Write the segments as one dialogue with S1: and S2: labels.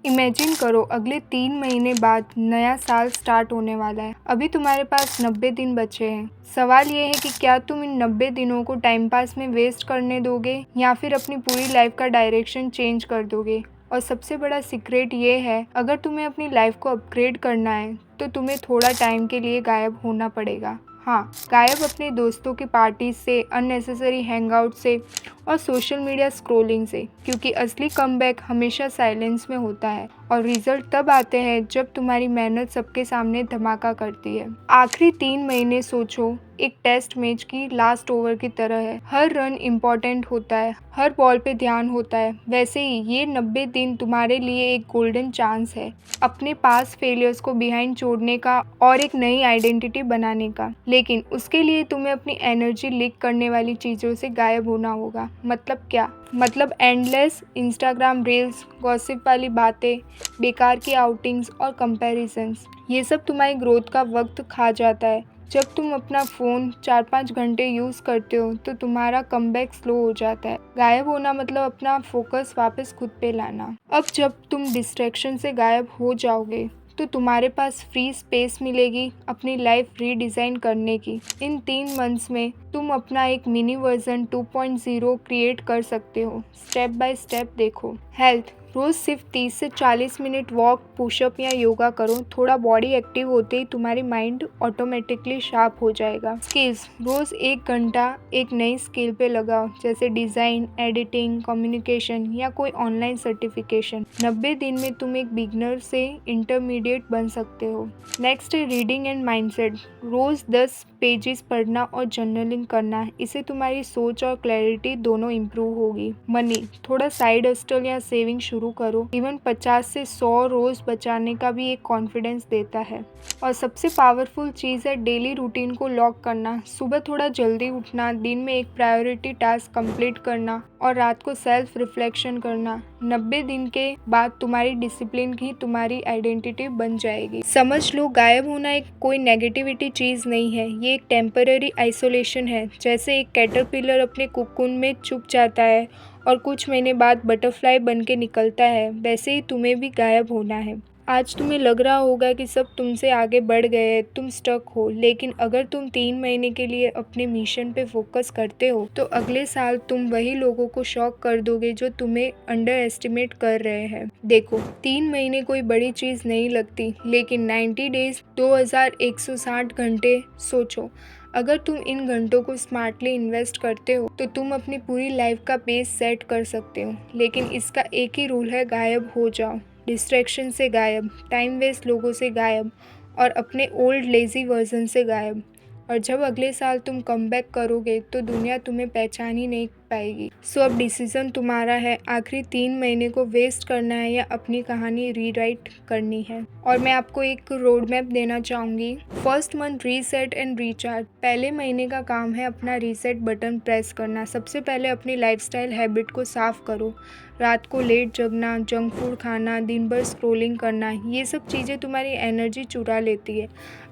S1: Imagine करो अगले 3 महीने बाद नया साल स्टार्ट होने वाला है। अभी तुम्हारे पास 90 दिन बचे हैं। सवाल ये है कि क्या तुम इन 90 दिनों को टाइम पास में वेस्ट करने दोगे या फिर अपनी पूरी लाइफ का डायरेक्शन चेंज कर दोगे। और सबसे बड़ा सीक्रेट ये है, अगर तुम्हें अपनी लाइफ को अपग्रेड करना है तो तुम्हें थोड़ा टाइम के लिए गायब होना पड़ेगा। हाँ, गायब अपने दोस्तों की पार्टी से, अननेसेसरी हैंगआउट से और सोशल मीडिया स्क्रॉलिंग से, क्योंकि असली कमबैक हमेशा साइलेंस में होता है और रिजल्ट तब आते हैं जब तुम्हारी मेहनत सबके सामने धमाका करती है। आखिरी 3 महीने सोचो एक टेस्ट मैच की लास्ट ओवर की तरह है। हर रन इम्पोर्टेंट होता है, हर बॉल पे ध्यान होता है। वैसे ही ये 90 दिन तुम्हारे लिए एक गोल्डन चांस है अपने पास फेलियर्स को बिहाइंड छोड़ने का और एक नई आइडेंटिटी बनाने का। लेकिन उसके लिए तुम्हें अपनी एनर्जी लीक करने वाली चीज़ों से गायब होना होगा। मतलब क्या? मतलब एंडलेस इंस्टाग्राम रील्स, गॉसिप वाली बातें, बेकार की आउटिंग्स और कंपैरिजंस। ये सब तुम्हारी ग्रोथ का वक्त खा जाता है। जब तुम अपना फ़ोन 4-5 घंटे यूज़ करते हो तो तुम्हारा कमबैक स्लो हो जाता है। गायब होना मतलब अपना फोकस वापस खुद पे लाना। अब जब तुम डिस्ट्रैक्शन से गायब हो जाओगे तो तुम्हारे पास फ्री स्पेस मिलेगी अपनी लाइफ रीडिज़ाइन करने की। इन 3 मंथ्स में तुम अपना एक मिनी वर्जन 2.0 क्रिएट कर सकते हो। स्टेप बाय स्टेप देखो। हेल्थ, रोज़ सिर्फ 30 से 40 मिनट वॉक, पुशअप या योगा करो। थोड़ा बॉडी एक्टिव होते ही तुम्हारी माइंड ऑटोमेटिकली शार्प हो जाएगा। स्किल्स, रोज़ 1 घंटा एक नई स्किल पे लगाओ, जैसे डिज़ाइन, एडिटिंग, कम्युनिकेशन या कोई ऑनलाइन सर्टिफिकेशन। 90 दिन में तुम एक बिगनर से इंटरमीडिएट बन सकते हो। नेक्स्ट है रीडिंग एंड माइंडसेट। रोज़ 10 पेजेस पढ़ना और जर्नलिंग करना। इससे तुम्हारी सोच और क्लैरिटी दोनों इम्प्रूव होगी। मनी, थोड़ा साइड हस्टल या सेविंग शुरू करो। इवन 50 से 100 रोज बचाने का भी एक कॉन्फिडेंस देता है। और सबसे पावरफुल चीज़ है डेली रूटीन को लॉक करना। सुबह थोड़ा जल्दी उठना, दिन में एक प्रायोरिटी टास्क कंप्लीट करना और रात को सेल्फ रिफ्लेक्शन करना। 90 दिन के बाद तुम्हारी डिसिप्लिन ही तुम्हारी आइडेंटिटी बन जाएगी। समझ लो, गायब होना एक कोई नेगेटिविटी चीज़ नहीं है। ये एक टेम्पररी आइसोलेशन है। जैसे एक कैटरपिलर अपने कोकून में चुप जाता है और कुछ महीने बाद बटरफ्लाई बन के निकलता है, वैसे ही तुम्हें भी गायब होना है। आज तुम्हें लग रहा होगा कि सब तुमसे आगे बढ़ गए हैं, तुम स्टक हो, लेकिन अगर तुम 3 महीने के लिए अपने मिशन पे फोकस करते हो तो अगले साल तुम वही लोगों को शॉक कर दोगे जो तुम्हें अंडर एस्टिमेट कर रहे हैं। देखो, 3 महीने कोई बड़ी चीज़ नहीं लगती, लेकिन 90 डेज 2160 घंटे। सोचो, अगर तुम इन घंटों को स्मार्टली इन्वेस्ट करते हो तो तुम अपनी पूरी लाइफ का पेस सेट कर सकते हो। लेकिन इसका एक ही रूल है, गायब हो जाओ। डिस्ट्रैक्शन से गायब, टाइम वेस्ट लोगों से गायब और अपने ओल्ड लेज़ी वर्जन से गायब। और जब अगले साल तुम कमबैक करोगे तो दुनिया तुम्हें पहचान ही नहीं पाएगी। सो अब डिसीजन तुम्हारा है, आखिरी 3 महीने को वेस्ट करना है या अपनी कहानी रीराइट करनी है। और मैं आपको एक रोड मैप देना चाहूँगी। First month reset and recharge. पहले महीने का काम है अपना रीसेट बटन प्रेस करना। सबसे पहले अपनी लाइफस्टाइल हैबिट को साफ करो। रात को लेट जगना, जंक फूड खाना, दिन भर स्क्रोलिंग करना, ये सब चीज़ें तुम्हारी एनर्जी चुरा लेती है।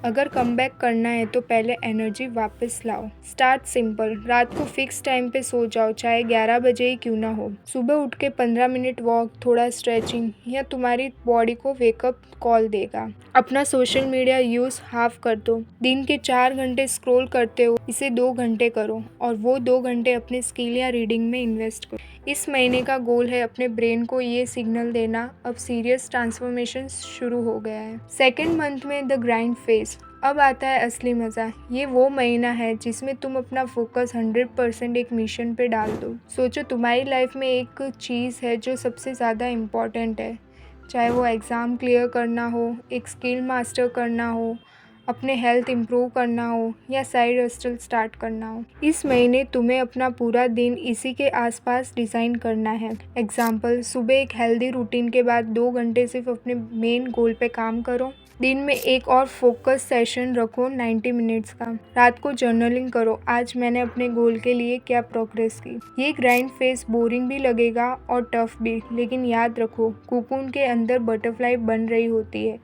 S1: अगर कमबैक करना है तो पहले एनर्जी वापस लाओ। स्टार्ट सिंपल, रात को फिक्स टाइम पे सो जाओ, चाहे 11 बजे ही क्यों ना हो। सुबह उठ के 15 मिनट वॉक, थोड़ा स्ट्रेचिंग या तुम्हारी बॉडी को वेकअप कॉल देगा। अपना सोशल मीडिया यूज़ हाफ कर दो। दिन के 4 घंटे स्क्रॉल करते हो, इसे 2 घंटे करो और वो 2 घंटे अपने स्किल या रीडिंग में इन्वेस्ट करो। इस महीने का गोल है अपने ब्रेन को ये सिग्नल देना, अब सीरियस ट्रांसफॉर्मेशन शुरू हो गया है। सेकेंड मंथ में द ग्राइंड फेज। अब आता है असली मज़ा। ये वो महीना है जिसमें तुम अपना फोकस 100% एक मिशन पे डाल दो। सोचो, तुम्हारी लाइफ में एक चीज़ है जो सबसे ज़्यादा इम्पॉर्टेंट है, चाहे वो एग्ज़ाम क्लियर करना हो, एक स्किल मास्टर करना हो, अपने हेल्थ इम्प्रूव करना हो या साइड हस्टल स्टार्ट करना हो। इस महीने तुम्हें अपना पूरा दिन इसी के आसपास डिज़ाइन करना है। एग्जाम्पल, सुबह एक हेल्दी रूटीन के बाद 2 घंटे सिर्फ अपने मेन गोल पे काम करो। दिन में एक और फोकस सेशन रखो 90 मिनट्स का। रात को जर्नलिंग करो, आज मैंने अपने गोल के लिए क्या प्रोग्रेस की। ये ग्राइंड फेज बोरिंग भी लगेगा और टफ भी, लेकिन याद रखो, कोकून के अंदर बटरफ्लाई बन रही होती है।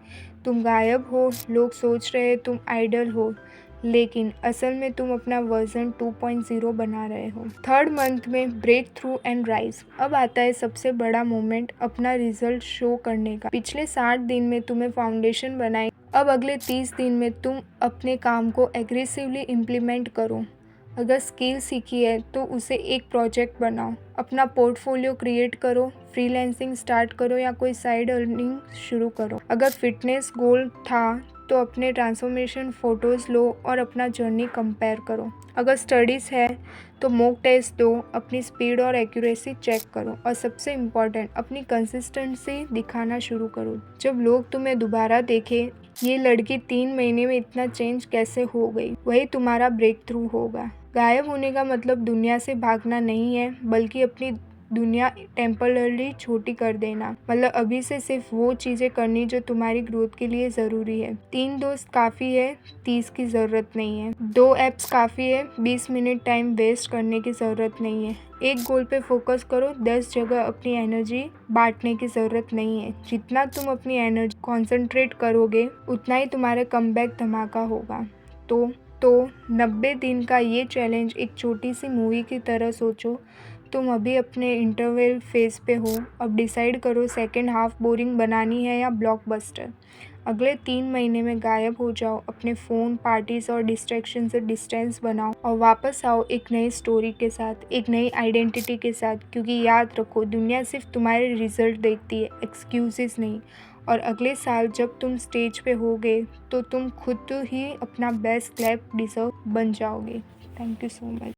S1: तुम गायब हो, लोग सोच रहे तुम आइडल हो, लेकिन असल में तुम अपना वर्जन 2.0 बना रहे हो। थर्ड मंथ में ब्रेक थ्रू एंड राइज। अब आता है सबसे बड़ा मोमेंट, अपना रिजल्ट शो करने का। पिछले 60 दिन में तुम्हें फाउंडेशन बनाई, अब अगले 30 दिन में तुम अपने काम को एग्रेसिवली इम्प्लीमेंट करो। अगर स्किल सीखी है तो उसे एक प्रोजेक्ट बनाओ, अपना पोर्टफोलियो क्रिएट करो, फ्रीलांसिंग स्टार्ट करो या कोई साइड अर्निंग शुरू करो। अगर फिटनेस गोल था तो अपने ट्रांसफॉर्मेशन फ़ोटोज़ लो और अपना जर्नी कंपेयर करो। अगर स्टडीज़ है तो मॉक टेस्ट दो, अपनी स्पीड और एक्यूरेसी चेक करो और सबसे इम्पॉर्टेंट अपनी कंसिस्टेंसी दिखाना शुरू करो। जब लोग तुम्हें दोबारा देखें, ये लड़की 3 महीने में इतना चेंज कैसे हो गई, वही तुम्हारा ब्रेक थ्रू होगा। गायब होने का मतलब दुनिया से भागना नहीं है, बल्कि अपनी दुनिया टेम्पररी छोटी कर देना। मतलब अभी से सिर्फ वो चीज़ें करनी जो तुम्हारी ग्रोथ के लिए ज़रूरी है। 3 दोस्त काफ़ी है, 30 की ज़रूरत नहीं है। 2 ऐप्स काफ़ी है, 20 मिनट टाइम वेस्ट करने की ज़रूरत नहीं है। एक गोल पे फोकस करो, 10 जगह अपनी एनर्जी बांटने की ज़रूरत नहीं है। जितना तुम अपनी एनर्जी कॉन्सेंट्रेट करोगे, उतना ही तुम्हारा कमबैक धमाका होगा। तो 90 दिन का ये चैलेंज एक छोटी सी मूवी की तरह सोचो। तुम अभी अपने इंटरवल फेज पे हो, अब डिसाइड करो सेकेंड हाफ बोरिंग बनानी है या ब्लॉकबस्टर। अगले 3 महीने में गायब हो जाओ, अपने फ़ोन, पार्टीज़ और डिस्ट्रैक्शन से डिस्टेंस बनाओ और वापस आओ एक नई स्टोरी के साथ, एक नई आइडेंटिटी के साथ। क्योंकि याद रखो, दुनिया सिर्फ तुम्हारे रिजल्ट देखती है, एक्सक्यूजेस नहीं। और अगले साल जब तुम स्टेज पे होगे तो तुम खुद ही अपना बेस्ट क्लैप डिजर्व बन जाओगे। Thank you so much.